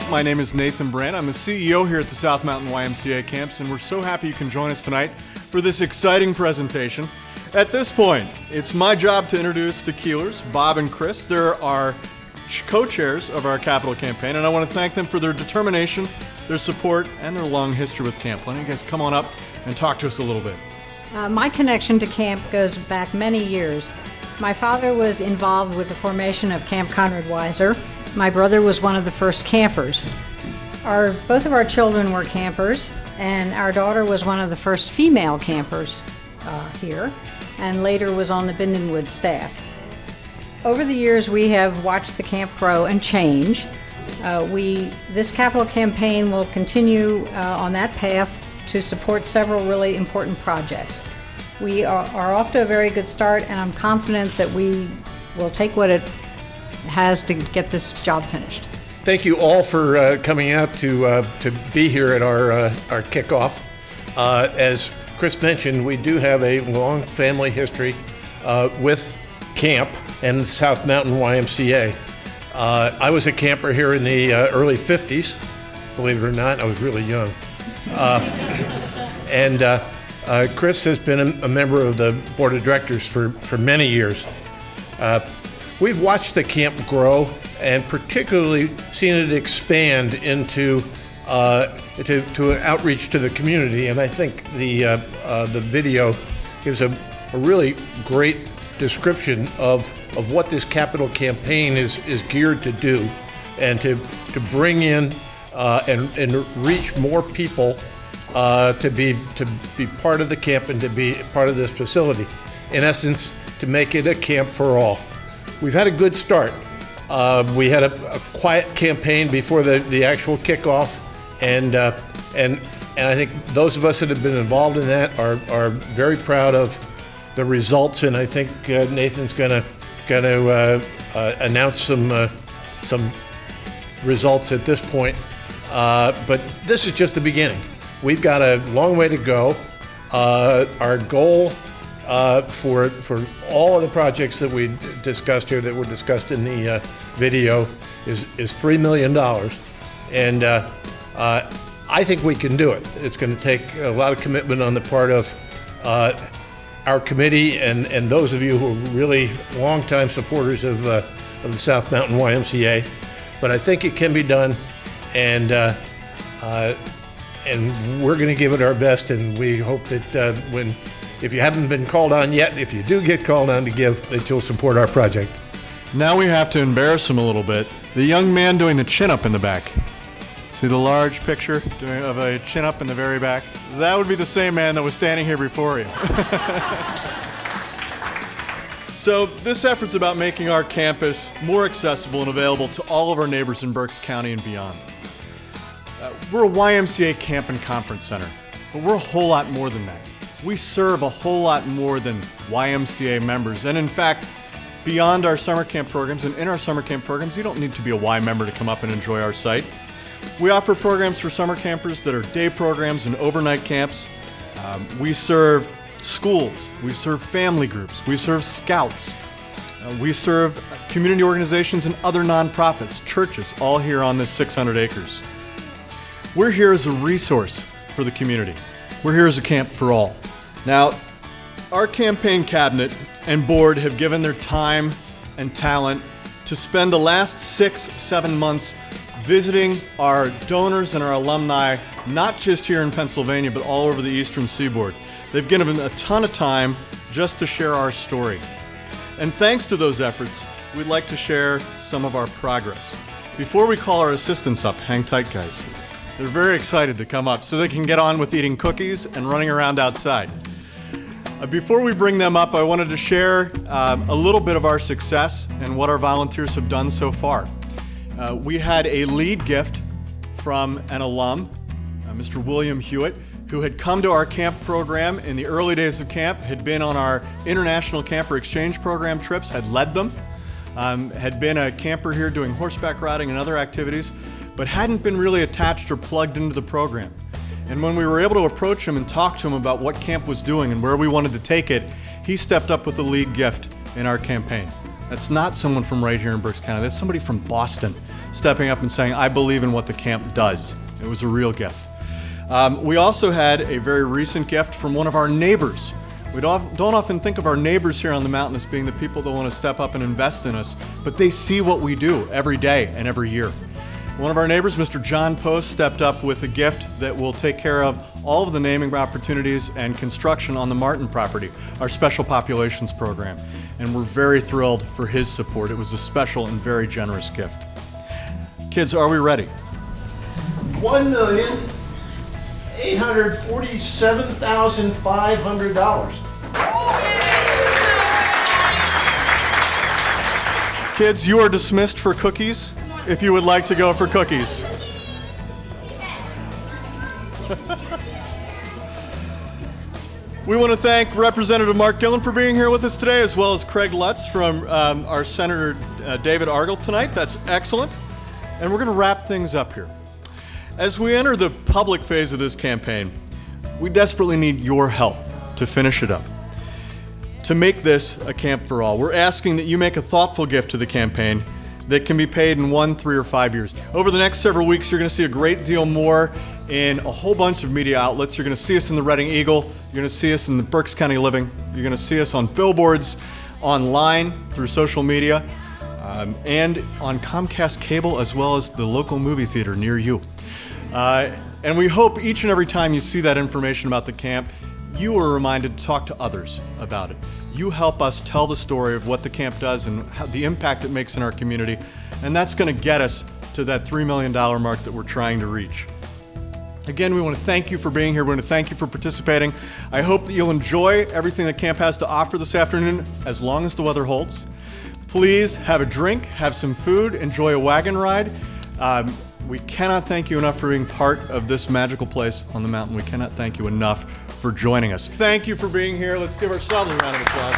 My name is Nathan Brandt. I'm the CEO here at the South Mountain YMCA camps, and we're so happy you can join us tonight for this exciting presentation. At this point, it's my job to introduce the Keelers, Bob and Chris. They're our co-chairs of our capital campaign, and I want to thank them for their determination, their support, and their long history with camp. Why don't you guys come on up and talk to us a little bit? My connection to camp goes back many years. My father was involved with the formation of Camp Conrad Weiser. My brother was one of the first campers. Both of our children were campers, and our daughter was one of the first female campers here, and later was on the Bindenwood staff. Over the years, we have watched the camp grow and change. This capital campaign will continue on that path to support several really important projects. We are off to a very good start, and I'm confident that we will take what it has to get this job finished. Thank you all for coming out to be here at our kickoff. As Chris mentioned, we do have a long family history with camp and South Mountain YMCA. I was a camper here in the early 50s, believe it or not. I was really young. Chris has been a member of the board of directors for many years. We've watched the camp grow and particularly seen it expand into an outreach to the community. And I think the video gives a really great description of what this capital campaign is geared to do, and to bring in and reach more people to be part of the camp and to be part of this facility. In essence, to make it a camp for all. We've had a good start. We had a quiet campaign before the actual kickoff, and I think those of us that have been involved in that are very proud of the results. And I think Nathan's going to announce some results at this point. But this is just the beginning. We've got a long way to go. Our goal for all of the projects that we discussed here, that were discussed in the video, is $3 million. And I think we can do it. It's going to take a lot of commitment on the part of our committee and those of you who are really longtime supporters of the South Mountain YMCA. But I think it can be done, and we're going to give it our best, and we hope that if you haven't been called on yet, if you do get called on to give, that you'll support our project. Now we have to embarrass him a little bit. The young man doing the chin-up in the back. See the large picture of a chin-up in the very back? That would be the same man that was standing here before you. So this effort's about making our campus more accessible and available to all of our neighbors in Berks County and beyond. We're a YMCA camp and conference center, but we're a whole lot more than that. We serve a whole lot more than YMCA members, and in fact, beyond our summer camp programs and in our summer camp programs, you don't need to be a Y member to come up and enjoy our site. We offer programs for summer campers that are day programs and overnight camps. We serve schools, we serve family groups, we serve scouts, we serve community organizations and other nonprofits, churches, all here on this 600 acres. We're here as a resource for the community. We're here as a camp for all. Now, our campaign cabinet and board have given their time and talent to spend the last 6-7 months visiting our donors and our alumni, not just here in Pennsylvania, but all over the Eastern Seaboard. They've given a ton of time just to share our story. And thanks to those efforts, we'd like to share some of our progress. Before we call our assistants up, hang tight, guys. They're very excited to come up so they can get on with eating cookies and running around outside. Before we bring them up, I wanted to share a little bit of our success and what our volunteers have done so far. We had a lead gift from an alum, Mr. William Hewitt, who had come to our camp program in the early days of camp, had been on our International Camper Exchange Program trips, had led them, had been a camper here doing horseback riding and other activities, but hadn't been really attached or plugged into the program. And when we were able to approach him and talk to him about what camp was doing and where we wanted to take it, he stepped up with the lead gift in our campaign. That's not someone from right here in Berks County. That's somebody from Boston stepping up and saying, I believe in what the camp does. It was a real gift. We also had a very recent gift from one of our neighbors. We don't often think of our neighbors here on the mountain as being the people that want to step up and invest in us, but they see what we do every day and every year. One of our neighbors, Mr. John Post, stepped up with a gift that will take care of all of the naming opportunities and construction on the Martin property, our special populations program. And we're very thrilled for his support. It was a special and very generous gift. Kids, are we ready? $1,847,500. Kids, you are dismissed for cookies if you would like to go for cookies. We want to thank Representative Mark Gillen for being here with us today, as well as Craig Lutz from our Senator David Argyle tonight. That's excellent. And we're going to wrap things up here. As we enter the public phase of this campaign, we desperately need your help to finish it up, to make this a camp for all. We're asking that you make a thoughtful gift to the campaign that can be paid in 1, 3, or 5 years. Over the next several weeks, you're going to see a great deal more in a whole bunch of media outlets. You're going to see us in the Reading Eagle. You're going to see us in the Berks County Living. You're going to see us on billboards, online, through social media, and on Comcast Cable, as well as the local movie theater near you. And we hope each and every time you see that information about the camp, you are reminded to talk to others about it. You help us tell the story of what the camp does and how, the impact it makes in our community, and that's going to get us to that $3 million mark that we're trying to reach. Again, we want to thank you for being here. We want to thank you for participating. I hope that you'll enjoy everything that camp has to offer this afternoon, as long as the weather holds. Please have a drink, have some food, enjoy a wagon ride. We cannot thank you enough for being part of this magical place on the mountain. We cannot thank you enough for joining us. Thank you for being here. Let's give ourselves a round of applause.